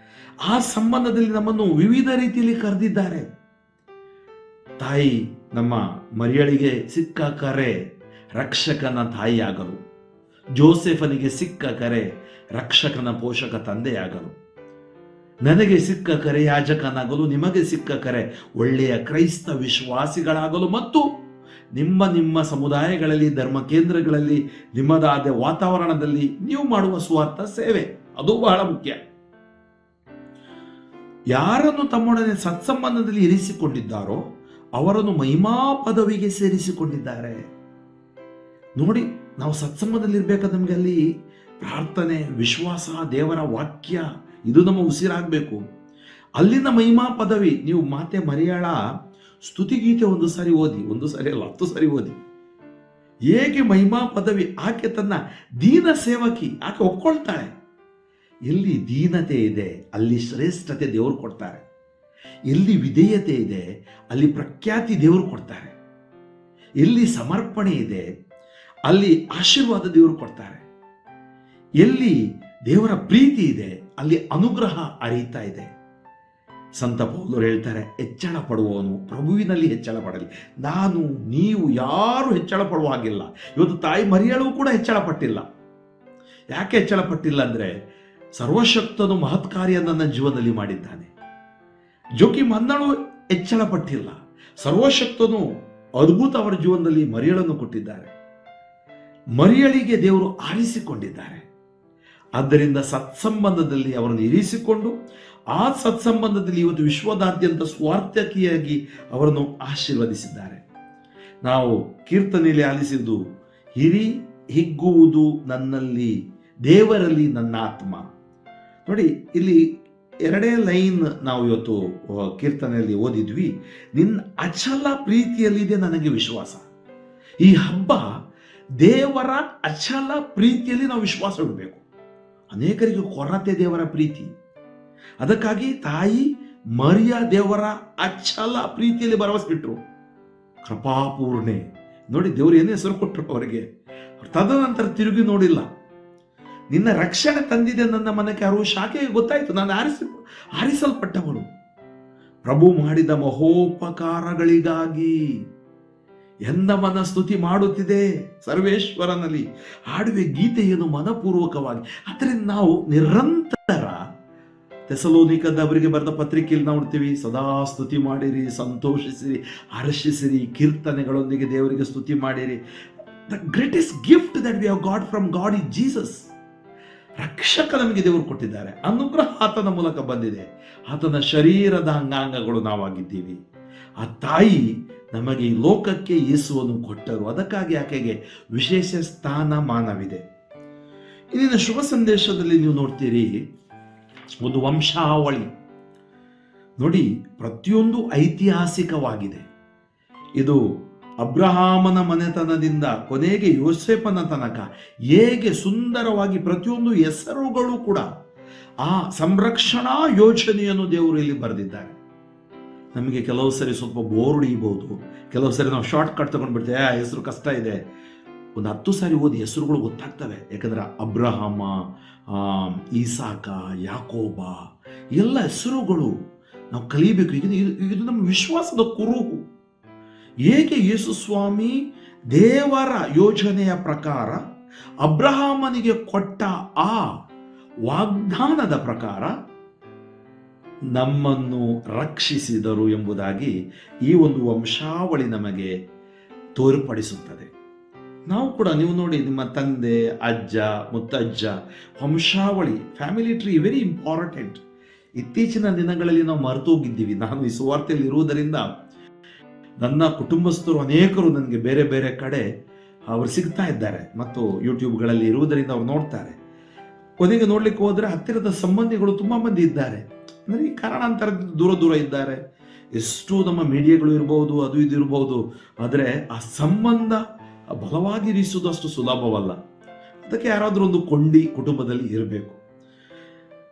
ಆ ಸಂಬಂಧದಲ್ಲಿ ನಮ್ಮನ್ನು ವಿವಿಧ ರೀತಿಯಲ್ಲಿ ಕರೆದಿದ್ದಾರೆ. ತಾಯಿ ನಮ್ಮ ಮರಿಯಳಿಗೆ ಸಿಕ್ಕ ಕರೆ ರಕ್ಷಕನ ತಾಯಿಯಾಗಲು, ಜೋಸೆಫನಿಗೆ ಸಿಕ್ಕ ಕರೆ ರಕ್ಷಕನ ಪೋಷಕ ತಂದೆಯಾಗಲು, ನನಗೆ ಸಿಕ್ಕ ಕರೆ ಯಾಜಕನಾಗಲು, ನಿಮಗೆ ಸಿಕ್ಕ ಕರೆ ಒಳ್ಳೆಯ ಕ್ರೈಸ್ತ ವಿಶ್ವಾಸಿಗಳಾಗಲು, ಮತ್ತು ನಿಮ್ಮ ಸಮುದಾಯಗಳಲ್ಲಿ, ಧರ್ಮ ಕೇಂದ್ರಗಳಲ್ಲಿ, ನಿಮ್ಮದಾದ ವಾತಾವರಣದಲ್ಲಿ ನೀವು ಮಾಡುವ ಸ್ವಾರ್ಥ ಸೇವೆ, ಅದು ಬಹಳ ಮುಖ್ಯ. ಯಾರನ್ನು ತಮ್ಮೊಡನೆ ಸತ್ಸಂಬಂಧದಲ್ಲಿ ಇರಿಸಿಕೊಂಡಿದ್ದಾರೋ ಅವರನ್ನು ಮಹಿಮಾ ಪದವಿಗೆ ಸೇರಿಸಿಕೊಂಡಿದ್ದಾರೆ. ನೋಡಿ, ನಾವು ಸತ್ಸಂಬಂಧದಲ್ಲಿ ಇರ್ಬೇಕಾದ್ರೆ ನಮ್ಗೆ ಅಲ್ಲಿ ಪ್ರಾರ್ಥನೆ, ವಿಶ್ವಾಸ, ದೇವರ ವಾಕ್ಯ, ಇದು ನಮ್ಮ ಉಸಿರಾಗಬೇಕು. ಅಲ್ಲಿನ ಮಹಿಮಾ ಪದವಿ. ನೀವು ಮಾತೆ ಮರಿಯಾಳ ಸ್ತುತಿಗೀತೆ ಒಂದು ಸಾರಿ ಓದಿ, ಒಂದು ಸಾರಿ ಅಲ್ಲ 10 ಸಾರಿ ಓದಿ. ಹೇಗೆ ಮಹಿಮಾ ಪದವಿ, ಆಕೆ ತನ್ನ ದೀನ ಸೇವಕಿ, ಆಕೆ ಒಪ್ಕೊಳ್ತಾಳೆ. ಎಲ್ಲಿ ದೀನತೆ ಇದೆ ಅಲ್ಲಿ ಶ್ರೇಷ್ಠತೆ ದೇವರು ಕೊಡ್ತಾರೆ. ಎಲ್ಲಿ ವಿಧೇಯತೆ ಇದೆ ಅಲ್ಲಿ ಪ್ರಖ್ಯಾತಿ ದೇವರು ಕೊಡ್ತಾರೆ. ಎಲ್ಲಿ ಸಮರ್ಪಣೆ ಇದೆ ಅಲ್ಲಿ ಆಶೀರ್ವಾದ ದೇವರು ಕೊಡ್ತಾರೆ. ಎಲ್ಲಿ ದೇವರ ಪ್ರೀತಿ ಇದೆ ಅಲ್ಲಿ ಅನುಗ್ರಹ ಹರಿಯುತ್ತಾ ಇದೆ. ಸಂತ ಪೌಲರು ಹೇಳ್ತಾರೆ, ಹೆಚ್ಚಳ ಪಡುವವನು ಪ್ರಭುವಿನಲ್ಲಿ ಹೆಚ್ಚಳ ಪಡಲಿ. ನಾನು, ನೀವು ಯಾರು ಹೆಚ್ಚಳ ಪಡುವ ಹಾಗಿಲ್ಲ. ಇವತ್ತು ತಾಯಿ ಮರಿಯಳು ಕೂಡ ಹೆಚ್ಚಳ ಪಟ್ಟಿಲ್ಲ. ಯಾಕೆ ಹೆಚ್ಚಳ ಪಟ್ಟಿಲ್ಲ ಅಂದ್ರೆ, ಸರ್ವಶಕ್ತನು ಮಹತ್ಕಾರ್ಯ ನನ್ನ ಜೀವನದಲ್ಲಿ ಮಾಡಿದ್ದಾನೆ. ಜೋಕಿಮ್ ಅನ್ನಳು ಹೆಚ್ಚಳ ಪಟ್ಟಿಲ್ಲ. ಸರ್ವಶಕ್ತನು ಅದ್ಭುತ ಅವರ ಜೀವನದಲ್ಲಿ ಮರಿಯಳನ್ನು ಕೊಟ್ಟಿದ್ದಾರೆ. ಮರಿಯಳಿಗೆ ದೇವರು ಆರಿಸಿಕೊಂಡಿದ್ದಾರೆ. ಆದ್ದರಿಂದ ಸತ್ಸಂಬಂಧದಲ್ಲಿ ಅವರನ್ನು ಇರಿಸಿಕೊಂಡು ಆ ಸತ್ಸಂಬಂಧದಲ್ಲಿ ಇವತ್ತು ವಿಶ್ವದಾದ್ಯಂತ ಸ್ವಾರ್ಥಕಿಯಾಗಿ ಅವರನ್ನು ಆಶೀರ್ವದಿಸಿದ್ದಾರೆ. ನಾವು ಕೀರ್ತನೆಯಲ್ಲಿ ಆಲಿಸಿದ್ದು, ಹಿರಿ ಹಿಗ್ಗುವುದು ನನ್ನಲ್ಲಿ, ದೇವರಲ್ಲಿ ನನ್ನ ಆತ್ಮ. ನೋಡಿ, ಇಲ್ಲಿ 2 ಲೈನ್ ನಾವು ಇವತ್ತು ಕೀರ್ತನೆಯಲ್ಲಿ ಓದಿದ್ವಿ. ನಿನ್ನ ಅಚಲ ಪ್ರೀತಿಯಲ್ಲಿದೆ ನನಗೆ ವಿಶ್ವಾಸ. ಈ ಹಬ್ಬ ದೇವರ ಅಚಲ ಪ್ರೀತಿಯಲ್ಲಿ ನಾವು ವಿಶ್ವಾಸ ಇಡಬೇಕು. ಅನೇಕರಿಗೆ ಕೊರತೆ ದೇವರ ಪ್ರೀತಿ. ಅದಕ್ಕಾಗಿ ತಾಯಿ ಮರಿಯ ದೇವರ ಅಚಲ ಪ್ರೀತಿಯಲ್ಲಿ ಭರವಸೆ ಇಟ್ಟರು. ಕೃಪಾಪೂರ್ಣೆ. ನೋಡಿ, ದೇವರು ಏನೇ ಹೆಸರು ಕೊಟ್ಟರು ಅವರಿಗೆ. ತದನಂತರ ತಿರುಗಿ ನೋಡಿಲ್ಲ. ನಿನ್ನ ರಕ್ಷಣೆ ತಂದಿದೆ ನನ್ನ ಮನಕ್ಕೆ. ಅರು ಶಾಖೆಗೆ ಗೊತ್ತಾಯ್ತು, ನಾನು ಆರಿಸಲ್ಪಟ್ಟವಳು. ಪ್ರಭು ಮಾಡಿದ ಮಹೋಪಕಾರಗಳಿಗಾಗಿ ಎಂದ ಮನ ಸ್ತುತಿ ಮಾಡುತ್ತಿದೆ ಸರ್ವೇಶ್ವರನಲ್ಲಿ. ಹಾಡುವೆ ಗೀತೆಯನ್ನು ಮನಪೂರ್ವಕವಾಗಿ. ಆದ್ದರಿಂದ ನಾವು ನಿರಂತರ ಥೆಸಲೋನಿಕದವರಿಗೆ ಬರೆದ ಪತ್ರಿಕೆಯಲ್ಲಿ ನೋಡ್ತೀವಿ, ಸದಾ ಸ್ತುತಿ ಮಾಡಿರಿ, ಸಂತೋಷಿಸಿರಿ, ಹರ್ಷಿಸಿರಿ, ಕೀರ್ತನೆಗಳೊಂದಿಗೆ ದೇವರಿಗೆ ಸ್ತುತಿ ಮಾಡಿರಿ. The greatest gift that we have got from god is Jesus. ರಕ್ಷಕ ನಮಗೆ ದೇವರು ಕೊಟ್ಟಿದ್ದಾರೆ. ಅನುಗ್ರಹ ಆತನ ಮೂಲಕ ಬಂದಿದೆ. ಆತನ ಶರೀರದ ಅಂಗಾಂಗಗಳು ನಾವಾಗಿದ್ದೀವಿ. ಆ ತಾಯಿ ನಮಗೆ ಈ ಲೋಕಕ್ಕೆ ಯೇಸುವನ್ನು ಕೊಟ್ಟರು. ಅದಕ್ಕಾಗಿ ಆಕೆಗೆ ವಿಶೇಷ ಸ್ಥಾನಮಾನವಿದೆ. ಇಂದಿನ ಶುಭ ಸಂದೇಶದಲ್ಲಿ ನೀವು ನೋಡ್ತೀರಿ, ಒಂದು ವಂಶಾವಳಿ ನೋಡಿ, ಪ್ರತಿಯೊಂದು ಐತಿಹಾಸಿಕವಾಗಿದೆ. ಇದು ಅಬ್ರಹಾಮನ ಮನೆತನದಿಂದ ಕೊನೆಗೆ ಯೋಸೇಫನ ತನಕ ಹೇಗೆ ಸುಂದರವಾಗಿ ಪ್ರತಿಯೊಂದು ಹೆಸರುಗಳು ಕೂಡ ಆ ಸಂರಕ್ಷಣಾ ಯೋಜನೆಯನ್ನು ದೇವರು ಇಲ್ಲಿ ಬರೆದಿದ್ದಾರೆ. ನಮಗೆ ಕೆಲವು ಸರಿ ಸ್ವಲ್ಪ ಬೋರ್ ಹಿಡಿಯಬಹುದು, ಕೆಲವು ಸರಿ ನಾವು ಶಾರ್ಟ್ ಕಟ್ ತಗೊಂಡ್ಬಿಡ್ತೇವೆ, ಆ ಹೆಸರು ಕಷ್ಟ ಇದೆ. ಒಂದು 10 ಸಾರಿ ಓದಿ ಹೆಸರುಗಳು ಗೊತ್ತಾಗ್ತವೆ. ಯಾಕಂದ್ರೆ ಅಬ್ರಹಾಮ, ಈಸಾಕ, ಯಾಕೋಬ ಎಲ್ಲ ಹೆಸರುಗಳು ನಾವು ಕಲಿಬೇಕು. ಇದು ನಮ್ಮ ವಿಶ್ವಾಸದ ಕುರುಹು. ಹೇಗೆ ಯೇಸು ಸ್ವಾಮಿ ದೇವರ ಯೋಜನೆಯ ಪ್ರಕಾರ ಅಬ್ರಹಾಮನಿಗೆ ಕೊಟ್ಟ ಆ ವಾಗ್ದಾನದ ಪ್ರಕಾರ ನಮ್ಮನ್ನು ರಕ್ಷಿಸಿದರು ಎಂಬುದಾಗಿ ಈ ಒಂದು ವಂಶಾವಳಿ ನಮಗೆ ತೋರ್ಪಡಿಸುತ್ತದೆ. ನಾವು ಕೂಡ, ನೀವು ನೋಡಿ, ನಿಮ್ಮ ತಂದೆ, ಅಜ್ಜ, ಮುತ್ತಜ್ಜ ವಂಶಾವಳಿ, ಫ್ಯಾಮಿಲಿ ಟ್ರೀ ವೆರಿ ಇಂಪಾರ್ಟೆಂಟ್. ಇತ್ತೀಚಿನ ದಿನಗಳಲ್ಲಿ ನಾವು ಮರೆತೋಗಿದ್ದೀವಿ. ನಾನು ಈ ಸುವಾರ್ತೆಯಲ್ಲಿ ಇರುವುದರಿಂದ ನನ್ನ ಕುಟುಂಬಸ್ಥರು ಅನೇಕರು ನನಗೆ ಬೇರೆ ಬೇರೆ ಕಡೆ ಅವರು ಸಿಗ್ತಾ ಇದ್ದಾರೆ ಮತ್ತು ಯೂಟ್ಯೂಬ್ಗಳಲ್ಲಿ ಇರುವುದರಿಂದ ಅವ್ರು ನೋಡ್ತಾರೆ. ಕೊನೆಗೆ ನೋಡ್ಲಿಕ್ಕೆ ಹೋದರೆ ಹತ್ತಿರದ ಸಂಬಂಧಿಗಳು ತುಂಬಾ ಮಂದಿ ಇದ್ದಾರೆ. ಅಂದರೆ ಈ ಕಾರಣಾಂತರದಿಂದ ದೂರ ದೂರ ಇದ್ದಾರೆ. ಎಷ್ಟು ನಮ್ಮ ಮೀಡಿಯಾಗಳು ಇರಬಹುದು, ಅದು ಇದು ಇರಬಹುದು, ಆದರೆ ಆ ಸಂಬಂಧ ಬಲವಾಗಿ ಇರಿಸುವುದು ಅಷ್ಟು ಸುಲಭವಲ್ಲ. ಅದಕ್ಕೆ ಯಾರಾದರೂ ಒಂದು ಕೊಂಡಿ ಕುಟುಂಬದಲ್ಲಿ ಇರಬೇಕು.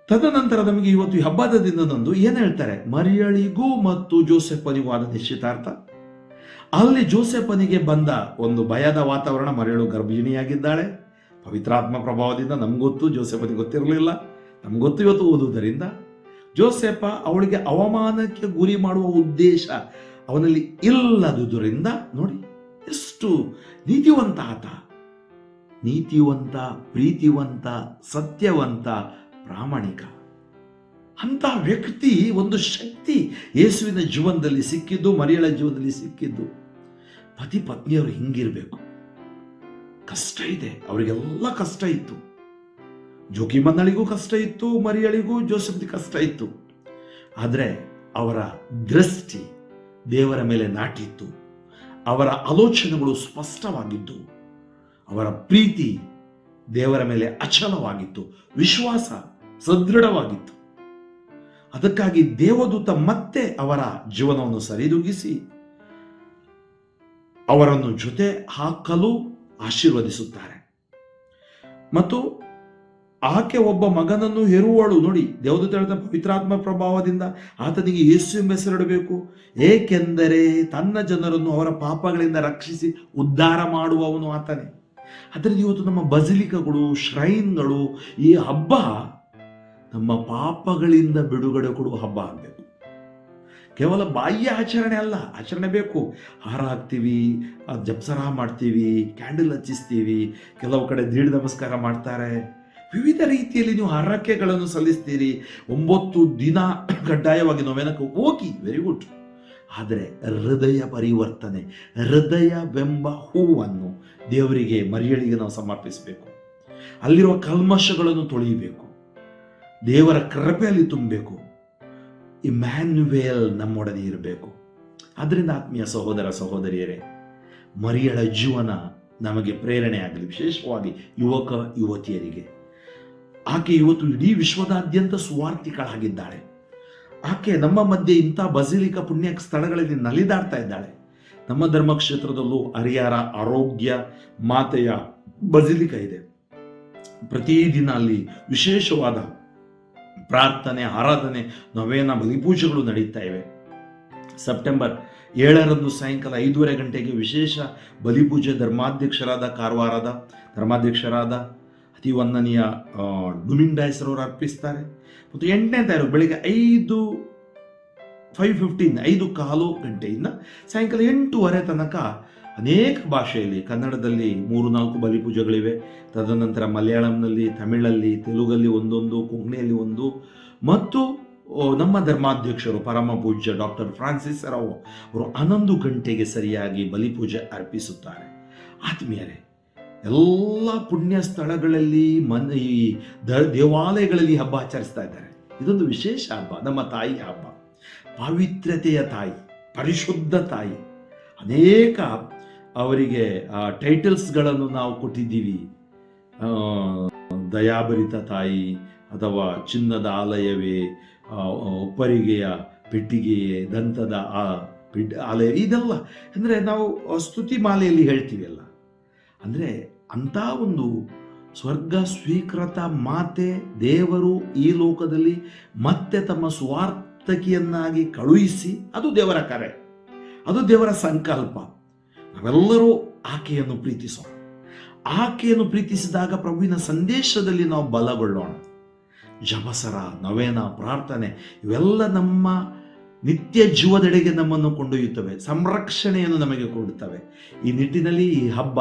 ತದನಂತರ ನಮಗೆ ಇವತ್ತು ಈ ಹಬ್ಬದ ದಿನದಂದು ಏನು ಹೇಳ್ತಾರೆ, ಮರಿಯಳಿಗೂ ಮತ್ತು ಜೋಸೆಫನಿಗೂ ಆದ ನಿಶ್ಚಿತಾರ್ಥ. ಅಲ್ಲಿ ಜೋಸೆಫನಿಗೆ ಬಂದ ಒಂದು ಭಯದ ವಾತಾವರಣ. ಮರಿಯಳು ಗರ್ಭಿಣಿಯಾಗಿದ್ದಾಳೆ. ಪವಿತ್ರಾತ್ಮ ಪ್ರಭಾವದಿಂದ ನಮ್ಗೊತ್ತು, ಜೋಸೆಫನಿಗೆ ಗೊತ್ತಿರಲಿಲ್ಲ. ನಮ್ಗೊತ್ತು ಇವತ್ತು ಓದುವುದರಿಂದ. ಜೋಸೆಫ ಅವಳಿಗೆ ಅವಮಾನಕ್ಕೆ ಗುರಿ ಮಾಡುವ ಉದ್ದೇಶ ಅವನಲ್ಲಿ ಇಲ್ಲದುದರಿಂದ ನೋಡಿ ಎಷ್ಟು ನೀತಿವಂತ ಆತ, ನೀತಿವಂತ, ಪ್ರೀತಿವಂತ, ಸತ್ಯವಂತ, ಪ್ರಾಮಾಣಿಕ. ಅಂತ ವ್ಯಕ್ತಿ, ಒಂದು ಶಕ್ತಿ ಯೇಸುವಿನ ಜೀವನದಲ್ಲಿ ಸಿಕ್ಕಿದ್ದು, ಮರಿಯಳ ಜೀವನದಲ್ಲಿ ಸಿಕ್ಕಿದ್ದು. ಪತಿ ಪತ್ನಿಯವರು ಹಿಂಗಿರ್ಬೇಕು. ಕಷ್ಟ ಇದೆ, ಅವರಿಗೆಲ್ಲ ಕಷ್ಟ ಇತ್ತು. ಜೋಕಿಮನ್ನಳಿಗೂ ಕಷ್ಟ ಇತ್ತು, ಮರಿಯಳಿಗೂ ಜೋಸೆಫ್ಗೆ ಕಷ್ಟ ಇತ್ತು. ಆದರೆ ಅವರ ದೃಷ್ಟಿ ದೇವರ ಮೇಲೆ ನಾಟಿತ್ತು. ಅವರ ಆಲೋಚನೆಗಳು ಸ್ಪಷ್ಟವಾಗಿದ್ದು, ಅವರ ಪ್ರೀತಿ ದೇವರ ಮೇಲೆ ಅಚಲವಾಗಿತ್ತು, ವಿಶ್ವಾಸ ಸದೃಢವಾಗಿತ್ತು. ಅದಕ್ಕಾಗಿ ದೇವದೂತ ಮತ್ತೆ ಅವರ ಜೀವನವನ್ನು ಸರಿದೂಗಿಸಿ ಅವರನ್ನು ಜೊತೆ ಹಾಕಲು ಆಶೀರ್ವದಿಸುತ್ತಾರೆ. ಮತ್ತು ಆಕೆ ಒಬ್ಬ ಮಗನನ್ನು ಹೆರುವಳು. ನೋಡಿ, ದೇವದೂತ ಹೇಳಿದ ಪವಿತ್ರಾತ್ಮ ಪ್ರಭಾವದಿಂದ ಆತನಿಗೆ ಯೇಸು ಎಂಬ ಹೆಸರಿಡಬೇಕು, ಏಕೆಂದರೆ ತನ್ನ ಜನರನ್ನು ಅವರ ಪಾಪಗಳಿಂದ ರಕ್ಷಿಸಿ ಉದ್ಧಾರ ಮಾಡುವವನು ಆತನೇ. ಅದರಿಂದ ಇವತ್ತು ನಮ್ಮ ಬಸಿಲಿಕಗಳು, ಶ್ರೈನ್ಗಳು, ಈ ಹಬ್ಬ ನಮ್ಮ ಪಾಪಗಳಿಂದ ಬಿಡುಗಡೆ ಕೊಡುವ ಹಬ್ಬ ಆಗಬೇಕು. ಕೇವಲ ಬಾಹ್ಯ ಆಚರಣೆ ಅಲ್ಲ, ಆಚರಣೆ ಬೇಕು. ಹಾರ ಹಾಕ್ತೀವಿ, ಜಪ್ಸರ ಮಾಡ್ತೀವಿ, ಕ್ಯಾಂಡಲ್ ಹಚ್ಚಿಸ್ತೀವಿ, ಕೆಲವು ಕಡೆ ದೀಡ್ ನಮಸ್ಕಾರ ಮಾಡ್ತಾರೆ. ವಿವಿಧ ರೀತಿಯಲ್ಲಿ ನೀವು ಹರಕೆಗಳನ್ನು ಸಲ್ಲಿಸ್ತೀರಿ. 9 ದಿನ ಕಡ್ಡಾಯವಾಗಿ ನೋವೇನಕ್ಕೆ ಹೋಗಿ, ವೆರಿ ಗುಡ್. ಆದರೆ ಹೃದಯ ಪರಿವರ್ತನೆ, ಹೃದಯವೆಂಬ ಹೂವನ್ನು ದೇವರಿಗೆ, ಮರಿಯಳಿಗೆ ನಾವು ಸಮರ್ಪಿಸಬೇಕು. ಅಲ್ಲಿರುವ ಕಲ್ಮಶಗಳನ್ನು ತೊಳೆಯಬೇಕು. ದೇವರ ಕೃಪೆಯಲ್ಲಿ ತುಂಬಬೇಕು. ಇಮ್ಯಾನ್ಯುವೇಲ್ ನಮ್ಮೊಡನೆ ಇರಬೇಕು. ಅದರಿಂದ ಆತ್ಮೀಯ ಸಹೋದರ ಸಹೋದರಿಯರೇ, ಮರಿಯಳ ಜೀವನ ನಮಗೆ ಪ್ರೇರಣೆ ಆಗಲಿ, ವಿಶೇಷವಾಗಿ ಯುವಕ ಯುವತಿಯರಿಗೆ. ಆಕೆ ಇವತ್ತು ಇಡೀ ವಿಶ್ವದಾದ್ಯಂತ ಸುವಾರ್ತಿಗಳಾಗಿದ್ದಾಳೆ. ಆಕೆ ನಮ್ಮ ಮಧ್ಯೆ ಇಂಥ ಬಸಿಲಿಕ ಪುಣ್ಯ ಸ್ಥಳಗಳಲ್ಲಿ ನಲಿದಾಡ್ತಾ ಇದ್ದಾಳೆ. ನಮ್ಮ ಧರ್ಮಕ್ಷೇತ್ರದಲ್ಲೂ ಹರಿಹರ ಆರೋಗ್ಯ ಮಾತೆಯ ಬಸಿಲಿಕ ಇದೆ. ಪ್ರತಿದಿನ ಅಲ್ಲಿ ವಿಶೇಷವಾದ ಪ್ರಾರ್ಥನೆ, ಆರಾಧನೆ, ನವೇನ, ಬಲಿಪೂಜೆಗಳು ನಡೀತಾ ಇವೆ. ಸೆಪ್ಟೆಂಬರ್ 7ರಂದು ಸಾಯಂಕಾಲ 5:30 ಗಂಟೆಗೆ ವಿಶೇಷ ಬಲಿಪೂಜೆ ಕಾರವಾರದ ಧರ್ಮಾಧ್ಯಕ್ಷರಾದ ಅತಿ ವಂದನೀಯ ಡುಮಿಂಗ್ ಡೈಸರವರು ಅರ್ಪಿಸ್ತಾರೆ. ಮತ್ತು 8ನೇ ತಾರೀಕು ಬೆಳಿಗ್ಗೆ 5:15 ಗಂಟೆಯಿಂದ ಸಾಯಂಕಾಲ 8:30 ತನಕ ಅನೇಕ ಭಾಷೆಯಲ್ಲಿ, ಕನ್ನಡದಲ್ಲಿ 3-4 ಬಲಿಪೂಜೆಗಳಿವೆ. ತದನಂತರ ಮಲಯಾಳಂನಲ್ಲಿ, ತಮಿಳಲ್ಲಿ, ತೆಲುಗಲ್ಲಿ ಒಂದೊಂದು, ಕೊಂಕಣಿಯಲ್ಲಿ ಒಂದು, ಮತ್ತು ನಮ್ಮ ಧರ್ಮಾಧ್ಯಕ್ಷರು ಪರಮ ಪೂಜ್ಯ ಡಾಕ್ಟರ್ ಫ್ರಾನ್ಸಿಸ್ ರಾವ್ ಅವರು 11 ಗಂಟೆಗೆ ಸರಿಯಾಗಿ ಬಲಿಪೂಜೆ ಅರ್ಪಿಸುತ್ತಾರೆ. ಆತ್ಮೀಯರೇ, ಎಲ್ಲ ಪುಣ್ಯ ಸ್ಥಳಗಳಲ್ಲಿ ಈ ದೇವಾಲಯಗಳಲ್ಲಿ ಹಬ್ಬ ಆಚರಿಸ್ತಾ ಇದ್ದಾರೆ. ಇದೊಂದು ವಿಶೇಷ ಹಬ್ಬ, ನಮ್ಮ ತಾಯಿ ಹಬ್ಬ, ಪಾವಿತ್ರ್ಯತೆಯ ತಾಯಿ, ಪರಿಶುದ್ಧ ತಾಯಿ. ಅನೇಕ ಅವರಿಗೆ ಟೈಟಲ್ಸ್ಗಳನ್ನು ನಾವು ಕೊಟ್ಟಿದ್ದೀವಿ. ದಯಾಭರಿತ ತಾಯಿ, ಅಥವಾ ಚಿನ್ನದ ಆಲಯವೇ, ಒಪ್ಪರಿಗೆಯ ಪೆಟ್ಟಿಗೆಯೇ, ದಂತದ ಆಲಯ, ಇದೆಲ್ಲ ಅಂದರೆ ನಾವು ಸ್ತುತಿ ಮಾಲೆಯಲ್ಲಿ ಹೇಳ್ತೀವಲ್ಲ. ಅಂದರೆ ಅಂಥ ಒಂದು ಸ್ವರ್ಗ ಸ್ವೀಕೃತ ಮಾತೆ ದೇವರು ಈ ಲೋಕದಲ್ಲಿ ಮತ್ತೆ ತಮ್ಮ ಸ್ವಾರ್ಥಕಿಯನ್ನಾಗಿ ಕಳುಹಿಸಿ, ಅದು ದೇವರ ಕರೆ, ಅದು ದೇವರ ಸಂಕಲ್ಪ. ನಾವೆಲ್ಲರೂ ಆಕೆಯನ್ನು ಪ್ರೀತಿಸೋಣ. ಆಕೆಯನ್ನು ಪ್ರೀತಿಸಿದಾಗ ಪ್ರಭುವಿನ ಸಂದೇಶದಲ್ಲಿ ನಾವು ಬಲಗೊಳ್ಳೋಣ. ಜಪಸರ, ನವೇನ, ಪ್ರಾರ್ಥನೆ ಇವೆಲ್ಲ ನಮ್ಮ ನಿತ್ಯ ಜೀವದೆಡೆಗೆ ನಮ್ಮನ್ನು ಕೊಂಡೊಯ್ಯುತ್ತವೆ, ಸಂರಕ್ಷಣೆಯನ್ನು ನಮಗೆ ಕೊಡುತ್ತವೆ. ಈ ನಿಟ್ಟಿನಲ್ಲಿ ಈ ಹಬ್ಬ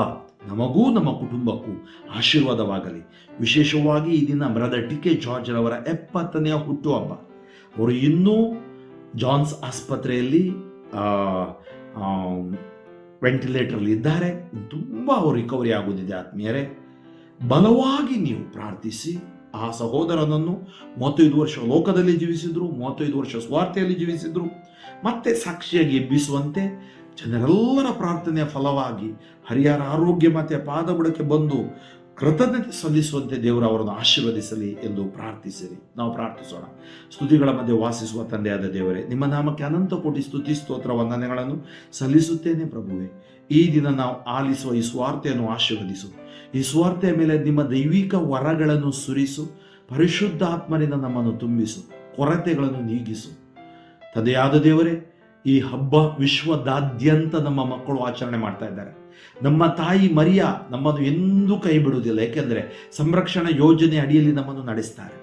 ನಮಗೂ ನಮ್ಮ ಕುಟುಂಬಕ್ಕೂ ಆಶೀರ್ವಾದವಾಗಲಿ. ವಿಶೇಷವಾಗಿ ಈ ದಿನ ಬ್ರದರ್ ಟಿ ಕೆ ಜಾರ್ಜ್ ರವರ 70ನೇ ಹುಟ್ಟುಹಬ್ಬ. ಅವರು ಇನ್ನೂ ಜಾನ್ಸ್ ಆಸ್ಪತ್ರೆಯಲ್ಲಿ ವೆಂಟಿಲೇಟರ್ಲಿ ಇದ್ದಾರೆ. ತುಂಬ ಅವರು ರಿಕವರಿ ಆಗುವುದಿದೆ. ಆತ್ಮೀಯರೇ, ಬಲವಾಗಿ ನೀವು ಪ್ರಾರ್ಥಿಸಿ ಆ ಸಹೋದರನನ್ನು 35 ವರ್ಷ ಲೋಕದಲ್ಲಿ ಜೀವಿಸಿದ್ರು, 35 ವರ್ಷ ಸ್ವಾರ್ಥೆಯಲ್ಲಿ ಜೀವಿಸಿದ್ರು, ಮತ್ತೆ ಸಾಕ್ಷಿಯಾಗಿ ಎಬ್ಬಿಸುವಂತೆ ಜನರೆಲ್ಲರ ಪ್ರಾರ್ಥನೆಯ ಫಲವಾಗಿ ಹರಿಹರ ಆರೋಗ್ಯ ಮಾತೆಯ ಪಾದಬುಡಕ್ಕೆ ಬಂದು ಕೃತಜ್ಞತೆ ಸಲ್ಲಿಸುವಂತೆ ದೇವರು ಅವರನ್ನು ಆಶೀರ್ವದಿಸಲಿ ಎಂದು ಪ್ರಾರ್ಥಿಸಿರಿ. ನಾವು ಪ್ರಾರ್ಥಿಸೋಣ. ಸ್ತುತಿಗಳ ಮಧ್ಯೆ ವಾಸಿಸುವ ತಂದೆಯಾದ ದೇವರೇ, ನಿಮ್ಮ ನಾಮಕ್ಕೆ ಅನಂತ ಕೋಟಿ ಸ್ತುತಿ ಸ್ತೋತ್ರ ವಂದನೆಗಳನ್ನು ಸಲ್ಲಿಸುತ್ತೇನೆ ಪ್ರಭುವೆ. ಈ ದಿನ ನಾವು ಆಲಿಸುವ ಈ ಸ್ವಾರ್ಥೆಯನ್ನು ಆಶೀರ್ವದಿಸು. ಈ ಸ್ವಾರ್ಥೆಯ ಮೇಲೆ ನಿಮ್ಮ ದೈವಿಕ ವರಗಳನ್ನು ಸುರಿಸು. ಪರಿಶುದ್ಧ ಆತ್ಮರಿಂದ ನಮ್ಮನ್ನು ತುಂಬಿಸು, ಕೊರತೆಗಳನ್ನು ನೀಗಿಸು. ತಂದೆಯಾದ ದೇವರೇ, ಈ ಹಬ್ಬ ವಿಶ್ವದಾದ್ಯಂತ ನಮ್ಮ ಮಕ್ಕಳು ಆಚರಣೆ ಮಾಡ್ತಾ ಇದ್ದಾರೆ. ನಮ್ಮ ತಾಯಿ ಮರಿಯ ನಮ್ಮನ್ನು ಎಂದೂ ಕೈ ಬಿಡುವುದಿಲ್ಲ, ಏಕೆಂದರೆ ಸಂರಕ್ಷಣಾ ಯೋಜನೆ ಅಡಿಯಲ್ಲಿ ನಮ್ಮನ್ನು ನಡೆಸ್ತಾರೆ.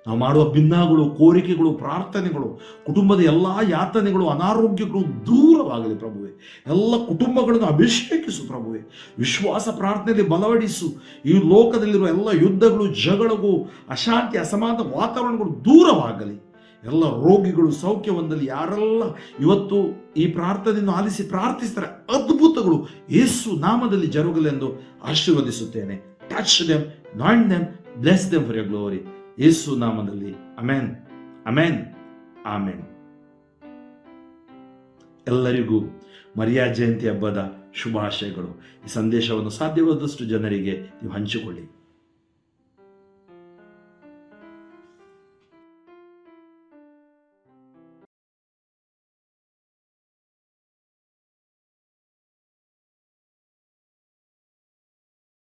ನಾವು ಮಾಡುವ ಭಿನ್ನಗಳು, ಕೋರಿಕೆಗಳು, ಪ್ರಾರ್ಥನೆಗಳು, ಕುಟುಂಬದ ಎಲ್ಲ ಯಾತನೆಗಳು, ಅನಾರೋಗ್ಯಗಳು ದೂರವಾಗಲಿ ಪ್ರಭುವೆ. ಎಲ್ಲ ಕುಟುಂಬಗಳನ್ನು ಅಭಿಷೇಕಿಸು ಪ್ರಭುವೆ. ವಿಶ್ವಾಸ ಪ್ರಾರ್ಥನೆಯಲ್ಲಿ ಬಲವಡಿಸು. ಈ ಲೋಕದಲ್ಲಿರುವ ಎಲ್ಲ ಯುದ್ಧಗಳು, ಜಗಳಗಳು, ಅಶಾಂತಿ, ಅಸಮಾಧಾನ ವಾತಾವರಣಗಳು ದೂರವಾಗಲಿ. ಎಲ್ಲ ರೋಗಿಗಳು ಸೌಖ್ಯ ಹೊಂದಲಿ. ಯಾರೆಲ್ಲ ಇವತ್ತು ಈ ಪ್ರಾರ್ಥನೆಯನ್ನು ಆಲಿಸಿ ಪ್ರಾರ್ಥಿಸ್ತಾರೆ, ಅದ್ಭುತಗಳು ಯೇಸು ನಾಮದಲ್ಲಿ ಜರುಗಲೆಂದು ಆಶೀರ್ವದಿಸುತ್ತೇನೆ. Touch them, anoint them, bless them for your glory. Yesu ನಾಮದಲ್ಲಿ ಅಮೆನ್, ಅಮೆನ್, ಆಮೆನ್. ಎಲ್ಲರಿಗೂ ಮರಿಯಾ ಜಯಂತಿ ಹಬ್ಬದ ಶುಭಾಶಯಗಳು. ಈ ಸಂದೇಶವನ್ನು ಸಾಧ್ಯವಾದಷ್ಟು ಜನರಿಗೆ ನೀವು ಹಂಚಿಕೊಳ್ಳಿ.